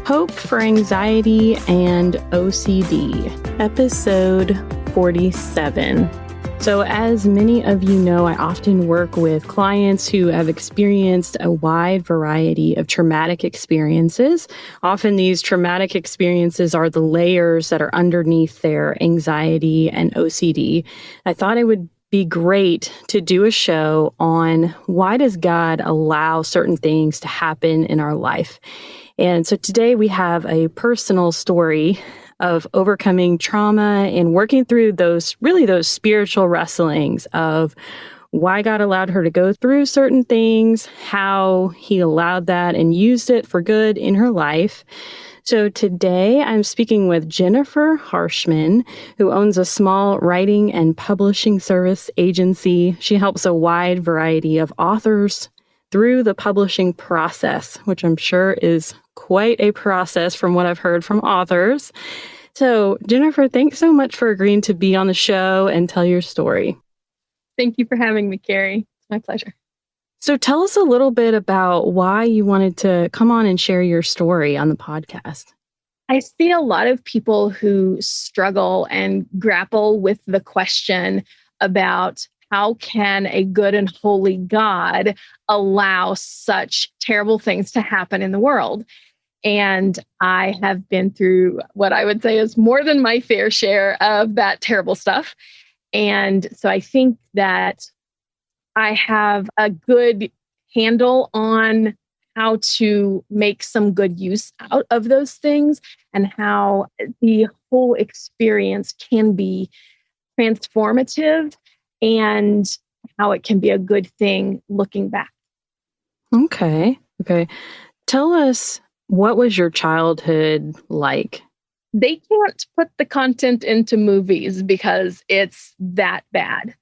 Hope for Anxiety and OCD, episode 47. So as many of you know, I often work with clients who have experienced a wide variety of traumatic experiences. Often these traumatic experiences are the layers that are underneath their anxiety and OCD. I thought it would be great to do a show on why does God allow certain things to happen in our life. And so today we have a personal story of overcoming trauma and working through those spiritual wrestlings of why God allowed her to go through certain things, how he allowed that and used it for good in her life. So today I'm speaking with Jennifer Harshman, who owns a small writing and publishing service agency. She helps a wide variety of authors through the publishing process, which I'm sure is quite a process from what I've heard from authors. So, Jennifer, thanks so much for agreeing to be on the show and tell your story. Thank you for having me, Carrie. It's my pleasure. So tell us a little bit about why you wanted to come on and share your story on the podcast. I see a lot of people who struggle and grapple with the question about how can a good and holy God allow such terrible things to happen in the world? And I have been through what I would say is more than my fair share of that terrible stuff. And so I think that I have a good handle on how to make some good use out of those things and how the whole experience can be transformative and how it can be a good thing looking back. Okay. Tell us, what was your childhood like? They can't put the content into movies because it's that bad.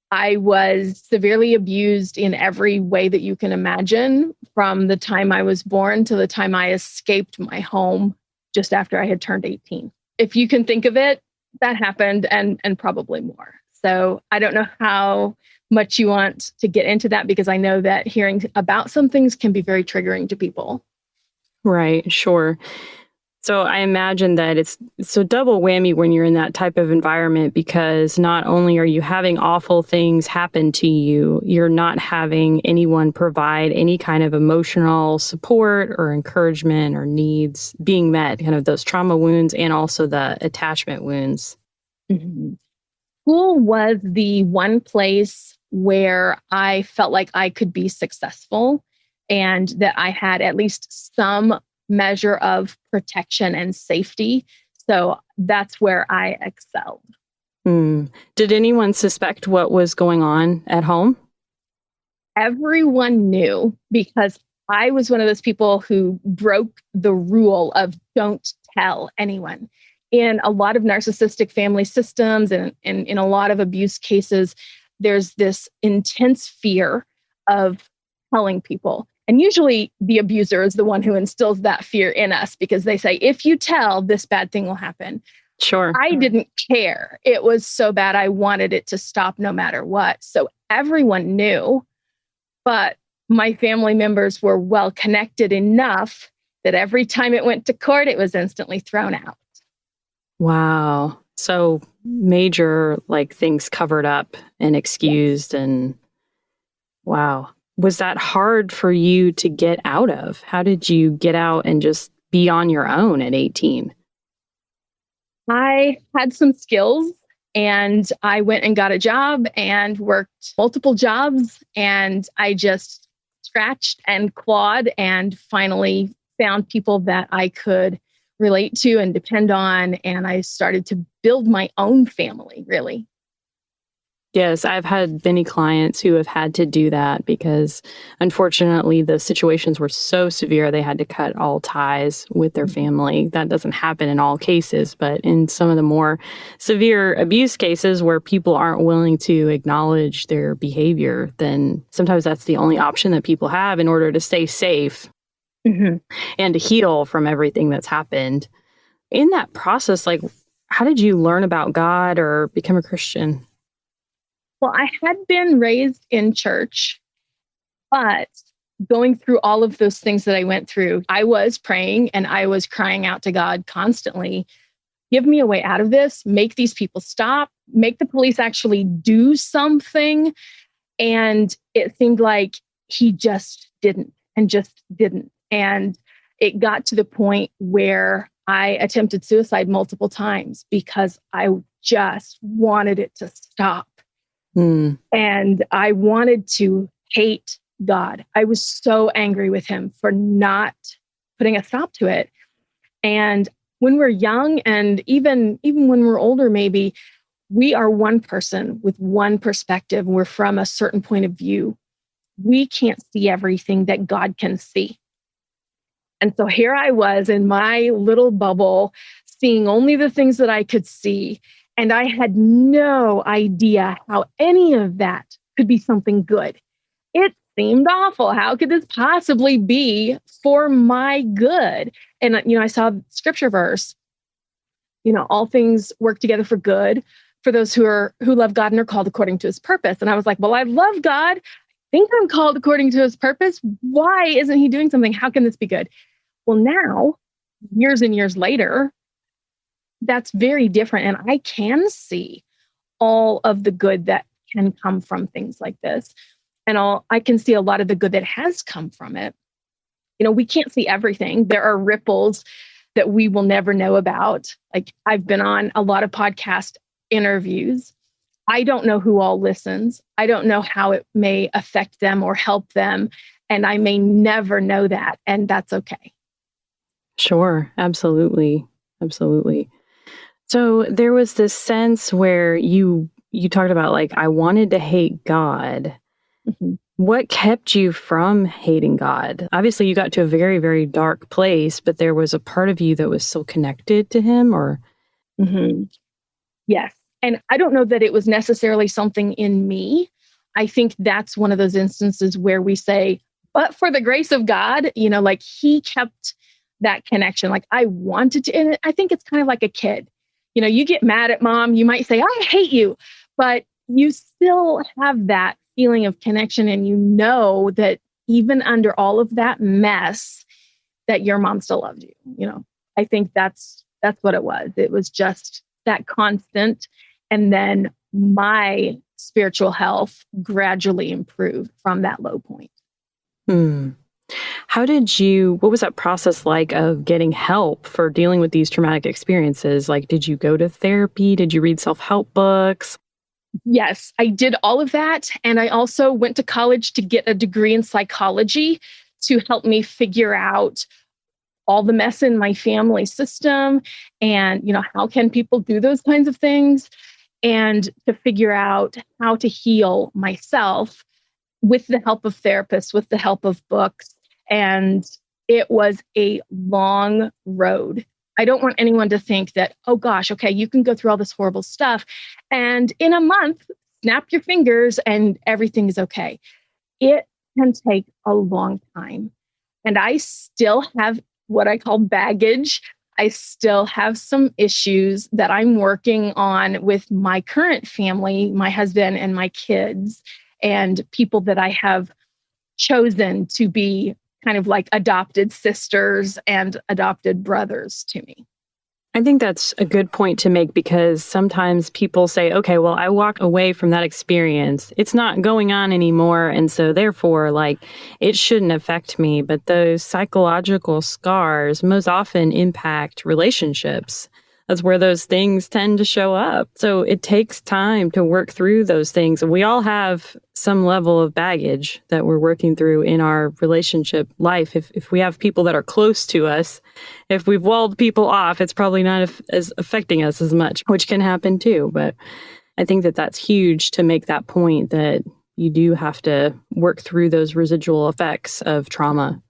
I was severely abused in every way that you can imagine from the time I was born to the time I escaped my home just after I had turned 18. If you can think of it, that happened and probably more. So I don't know how much you want to get into that because I know that hearing about some things can be very triggering to people. Right, sure. So I imagine that it's a double whammy when you're in that type of environment because not only are you having awful things happen to you, you're not having anyone provide any kind of emotional support or encouragement or needs being met, kind of those trauma wounds and also the attachment wounds. Mm-hmm. School was the one place where I felt like I could be successful and that I had at least some measure of protection and safety. So that's where I excelled. Did anyone suspect what was going on at home? Everyone knew because I was one of those people who broke the rule of don't tell anyone. In a lot of narcissistic family systems and in a lot of abuse cases, there's this intense fear of telling people. And usually the abuser is the one who instills that fear in us because they say, if you tell, this bad thing will happen. Sure. I didn't care. It was so bad. I wanted it to stop no matter what. So everyone knew, but my family members were well connected enough that every time it went to court, it was instantly thrown out. Wow. So major things covered up and excused. Yes. And wow. Was that hard for you to get out of? How did you get out and just be on your own at 18? I had some skills and I went and got a job and worked multiple jobs. And I just scratched and clawed and finally found people that I could relate to and depend on. And I started to build my own family, really. Yes, I've had many clients who have had to do that because unfortunately the situations were so severe they had to cut all ties with their family. That doesn't happen in all cases, but in some of the more severe abuse cases where people aren't willing to acknowledge their behavior, then sometimes that's the only option that people have in order to stay safe and to heal from everything that's happened. In that process, how did you learn about God or become a Christian? Well, I had been raised in church, but going through all of those things that I went through, I was praying and I was crying out to God constantly, give me a way out of this, make these people stop, make the police actually do something. And it seemed like he just didn't and just didn't. And it got to the point where I attempted suicide multiple times because I just wanted it to stop. And I wanted to hate God. I was so angry with him for not putting a stop to it. And when we're young and even when we're older, maybe we are one person with one perspective. We're from a certain point of view. We can't see everything that God can see. And so here I was in my little bubble, seeing only the things that I could see. And I had no idea how any of that could be something good. It seemed awful. How could this possibly be for my good? And, I saw scripture verse, all things work together for good for those who love God and are called according to his purpose. And I was like, well, I love God. I think I'm called according to his purpose. Why isn't he doing something? How can this be good? Well, now, years and years later, that's very different. And I can see all of the good that can come from things like this. And I can see a lot of the good that has come from it. We can't see everything. There are ripples that we will never know about. Like, I've been on a lot of podcast interviews. I don't know who all listens. I don't know how it may affect them or help them. And I may never know that. And that's okay. Sure. Absolutely. Absolutely. So there was this sense where you talked about, like, I wanted to hate God. Mm-hmm. What kept you from hating God? Obviously, you got to a very, very dark place, but there was a part of you that was still connected to him, or? Mm-hmm. Yes. And I don't know that it was necessarily something in me. I think that's one of those instances where we say, but for the grace of God, like, he kept that connection. Like, I wanted to, and I think it's kind of like a kid. You get mad at mom, you might say, I hate you, but you still have that feeling of connection. And that even under all of that mess, that your mom still loved you. I think that's what it was. It was just that constant. And then my spiritual health gradually improved from that low point. What was that process like of getting help for dealing with these traumatic experiences? Like, did you go to therapy? Did you read self-help books? Yes, I did all of that. And I also went to college to get a degree in psychology to help me figure out all the mess in my family system and, how can people do those kinds of things, and to figure out how to heal myself with the help of therapists, with the help of books. And it was a long road. I don't want anyone to think that, oh gosh, okay, you can go through all this horrible stuff and in a month, snap your fingers and everything is okay. It can take a long time. And I still have what I call baggage. I still have some issues that I'm working on with my current family, my husband and my kids, and people that I have chosen to be kind of like adopted sisters and adopted brothers to me. I think that's a good point to make, because sometimes people say, okay, well, I walked away from that experience. It's not going on anymore. And so therefore, like, it shouldn't affect me. But those psychological scars most often impact relationships. That's where those things tend to show up. So it takes time to work through those things. We all have some level of baggage that we're working through in our relationship life. If we have people that are close to us, if we've walled people off, it's probably not as affecting us as much, which can happen too. But I think that that's huge to make that point, that you do have to work through those residual effects of trauma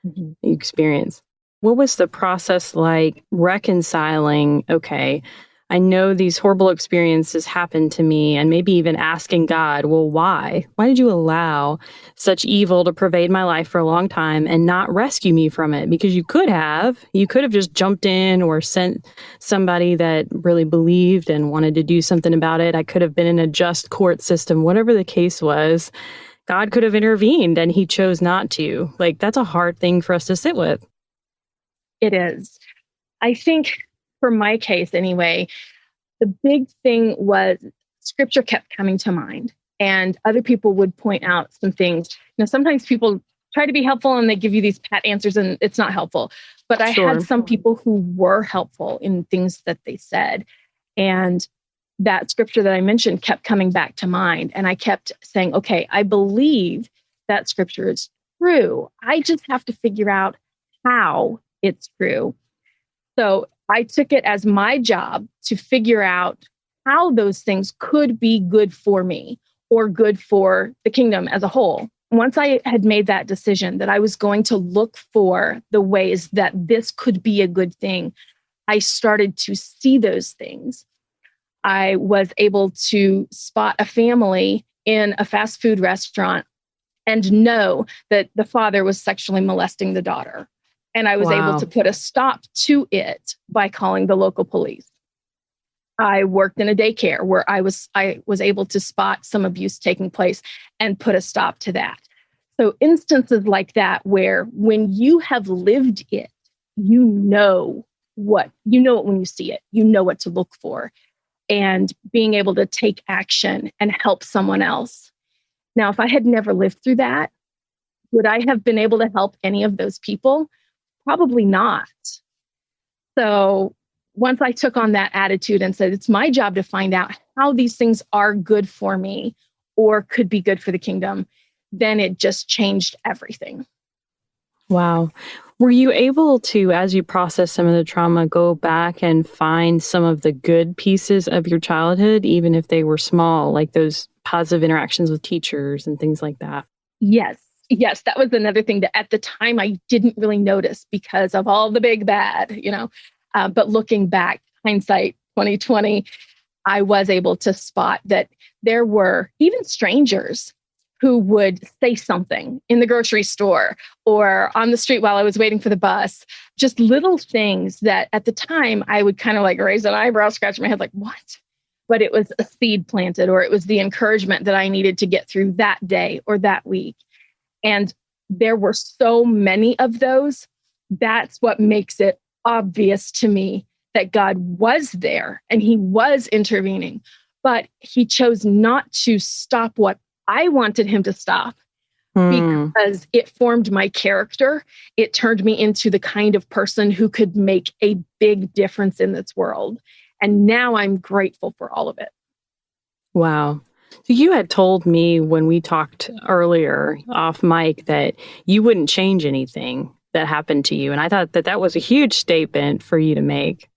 you experience. What was the process like reconciling, okay, I know these horrible experiences happened to me, and maybe even asking God, well, why? Why did you allow such evil to pervade my life for a long time and not rescue me from it? Because you could have just jumped in or sent somebody that really believed and wanted to do something about it. I could have been in a just court system, whatever the case was. God could have intervened and he chose not to. Like, that's a hard thing for us to sit with. It is. I think for my case anyway, the big thing was scripture kept coming to mind, and other people would point out some things. Sometimes people try to be helpful and they give you these pat answers and it's not helpful. But I Sure. had some people who were helpful in things that they said. And that scripture that I mentioned kept coming back to mind. And I kept saying, okay, I believe that scripture is true. I just have to figure out how it's true. So I took it as my job to figure out how those things could be good for me or good for the kingdom as a whole. Once I had made that decision that I was going to look for the ways that this could be a good thing, I started to see those things. I was able to spot a family in a fast food restaurant and know that the father was sexually molesting the daughter. And I was able to put a stop to it by calling the local police. I worked in a daycare where I was able to spot some abuse taking place and put a stop to that. So instances like that, where when you have lived it, you know it when you see it, you know what to look for, and being able to take action and help someone else. Now, if I had never lived through that, would I have been able to help any of those people? Probably not. So once I took on that attitude and said, it's my job to find out how these things are good for me or could be good for the kingdom, then it just changed everything. Wow. Were you able to, as you process some of the trauma, go back and find some of the good pieces of your childhood, even if they were small, like those positive interactions with teachers and things like that? Yes. Yes, that was another thing that at the time I didn't really notice because of all the big bad, but looking back, hindsight 2020, I was able to spot that there were even strangers who would say something in the grocery store or on the street while I was waiting for the bus, just little things that at the time I would kind of like raise an eyebrow, scratch my head like, what? But it was a seed planted, or it was the encouragement that I needed to get through that day or that week. And there were so many of those. That's what makes it obvious to me that God was there and he was intervening, but he chose not to stop what I wanted him to stop because it formed my character. It turned me into the kind of person who could make a big difference in this world. And now I'm grateful for all of it. Wow. So you had told me when we talked earlier off mic that you wouldn't change anything that happened to you. And I thought that that was a huge statement for you to make.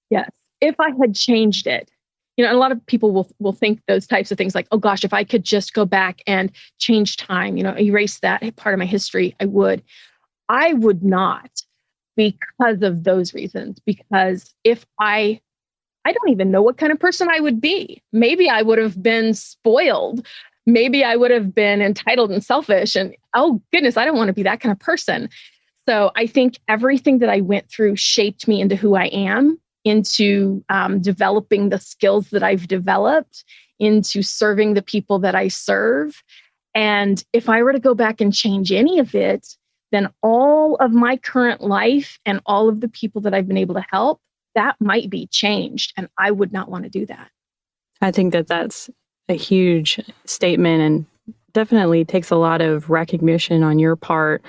Yes. If I had changed it, a lot of people will think those types of things like, oh gosh, if I could just go back and change time, erase that part of my history, I would. I would not, because of those reasons. Because if I don't even know what kind of person I would be. Maybe I would have been spoiled. Maybe I would have been entitled and selfish. And oh goodness, I don't want to be that kind of person. So I think everything that I went through shaped me into who I am, into developing the skills that I've developed, into serving the people that I serve. And if I were to go back and change any of it, then all of my current life and all of the people that I've been able to help, that might be changed. And I would not want to do that. I think that that's a huge statement and definitely takes a lot of recognition on your part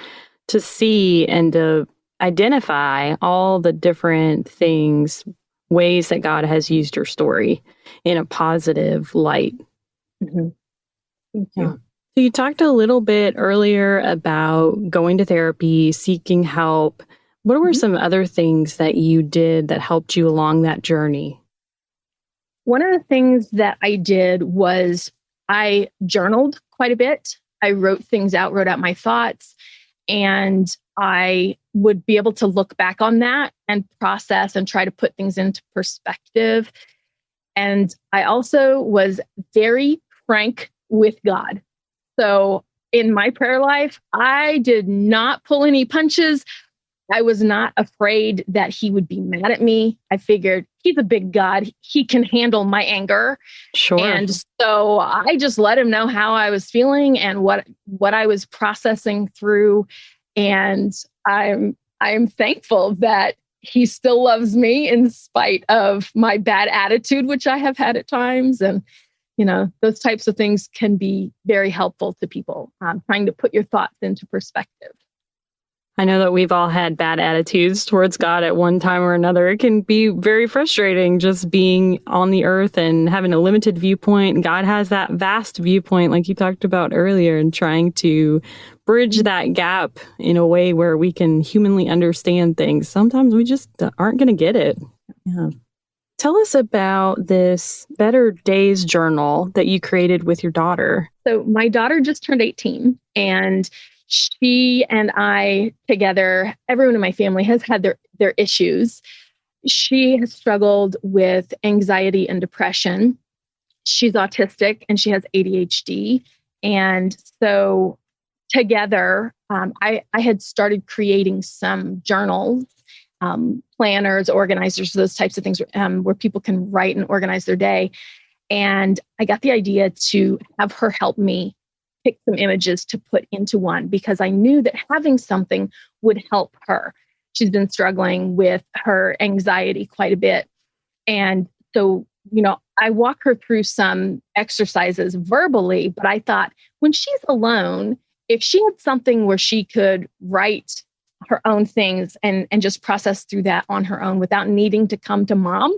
to see and to identify all the different things, ways that God has used your story in a positive light. Mm-hmm. Thank you. Yeah. So you talked a little bit earlier about going to therapy, seeking help. What were some other things that you did that helped you along that journey? One of the things that I did was I journaled quite a bit. I wrote things out, wrote out my thoughts, and I would be able to look back on that and process and try to put things into perspective. And I also was very frank with God. So in my prayer life, I did not pull any punches. I was not afraid that he would be mad at me. I figured he's a big God. He can handle my anger. Sure. And so I just let him know how I was feeling and what I was processing through. And I'm thankful that he still loves me in spite of my bad attitude, which I have had at times. And, those types of things can be very helpful to people, trying to put your thoughts into perspective. I know that we've all had bad attitudes towards God at one time or another. It can be very frustrating just being on the earth and having a limited viewpoint. God has that vast viewpoint, like you talked about earlier, and trying to bridge that gap in a way where we can humanly understand things. Sometimes we just aren't going to get it. Yeah. Tell us about this Better Days journal that you created with your daughter. So my daughter just turned 18, and she and I together, everyone in my family has had their issues. She has struggled with anxiety and depression. She's autistic and she has ADHD. And so together, I had started creating some journals, planners, organizers, those types of things where people can write and organize their day. And I got the idea to have her help me pick some images to put into one, because I knew that having something would help her. She's been struggling with her anxiety quite a bit. And so, I walk her through some exercises verbally, but I thought when she's alone, if she had something where she could write her own things and just process through that on her own without needing to come to mom,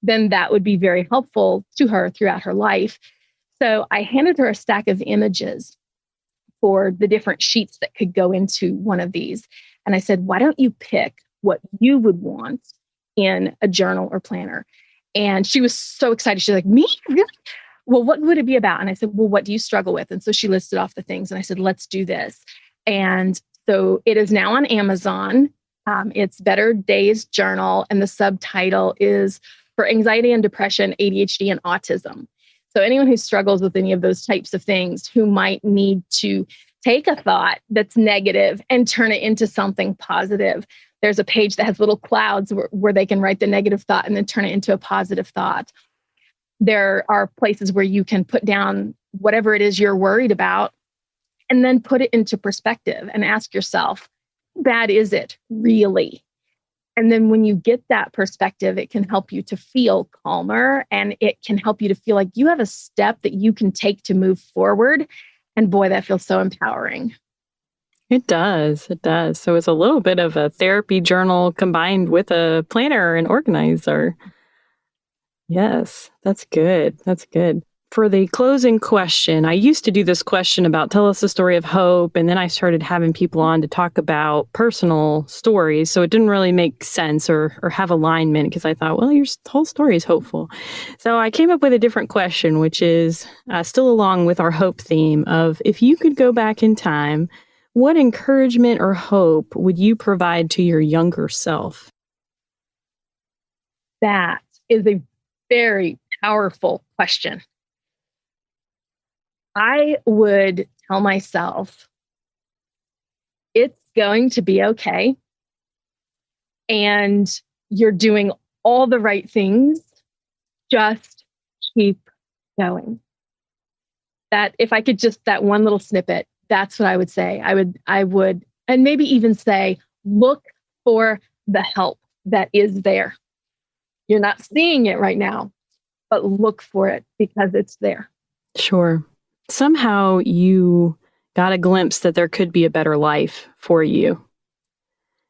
then that would be very helpful to her throughout her life. So I handed her a stack of images for the different sheets that could go into one of these. And I said, why don't you pick what you would want in a journal or planner? And she was so excited. She's like, me? Really? Well, what would it be about? And I said, well, what do you struggle with? And so she listed off the things. And I said, let's do this. And so it is now on Amazon. It's Better Days Journal. And the subtitle is For Anxiety and Depression, ADHD, and Autism. So anyone who struggles with any of those types of things, who might need to take a thought that's negative and turn it into something positive. There's a page that has little clouds where they can write the negative thought and then turn it into a positive thought. There are places where you can put down whatever it is you're worried about and then put it into perspective and ask yourself, how bad is it really? And then when you get that perspective, it can help you to feel calmer, and it can help you to feel like you have a step that you can take to move forward. And boy, that feels so empowering. It does. It does. So it's a little bit of a therapy journal combined with a planner and organizer. Yes, that's good. That's good. For the closing question, I used to do this question about tell us the story of hope, and then I started having people on to talk about personal stories. So it didn't really make sense or have alignment, because I thought, well, your whole story is hopeful. So I came up with a different question, which is still along with our hope theme of, if you could go back in time, what encouragement or hope would you provide to your younger self? That is a very powerful question. I would tell myself, it's going to be okay. And you're doing all the right things. Just keep going. That if I could just, that one little snippet, that's what I would say. I would, and maybe even say, look for the help that is there. You're not seeing it right now, but look for it because it's there. Sure. Somehow you got a glimpse that there could be a better life for you.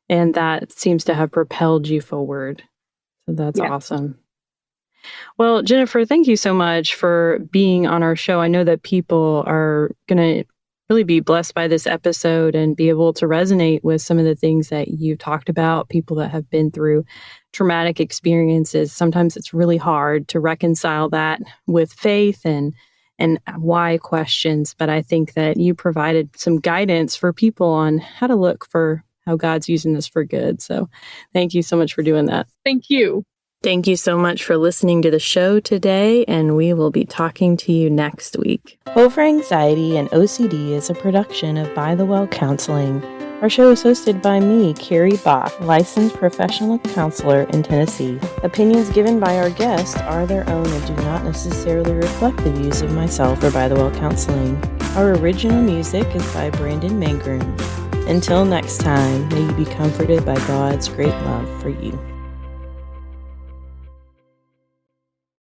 And that seems to have propelled you forward. So that's awesome. Well, Jennifer, thank you so much for being on our show. I know that people are going to really be blessed by this episode and be able to resonate with some of the things that you talked about, people that have been through traumatic experiences. Sometimes it's really hard to reconcile that with faith and why questions. But I think that you provided some guidance for people on how to look for how God's using this for good. So thank you so much for doing that. Thank you. Thank you so much for listening to the show today, and we will be talking to you next week. Over Anxiety and OCD is a production of By the Well Counseling. Our show is hosted by me, Carrie, licensed professional counselor in Tennessee. Opinions given by our guests are their own and do not necessarily reflect the views of myself or By the Well Counseling. Our original music is by Brandon Mangroom. Until next time, may you be comforted by God's great love for you.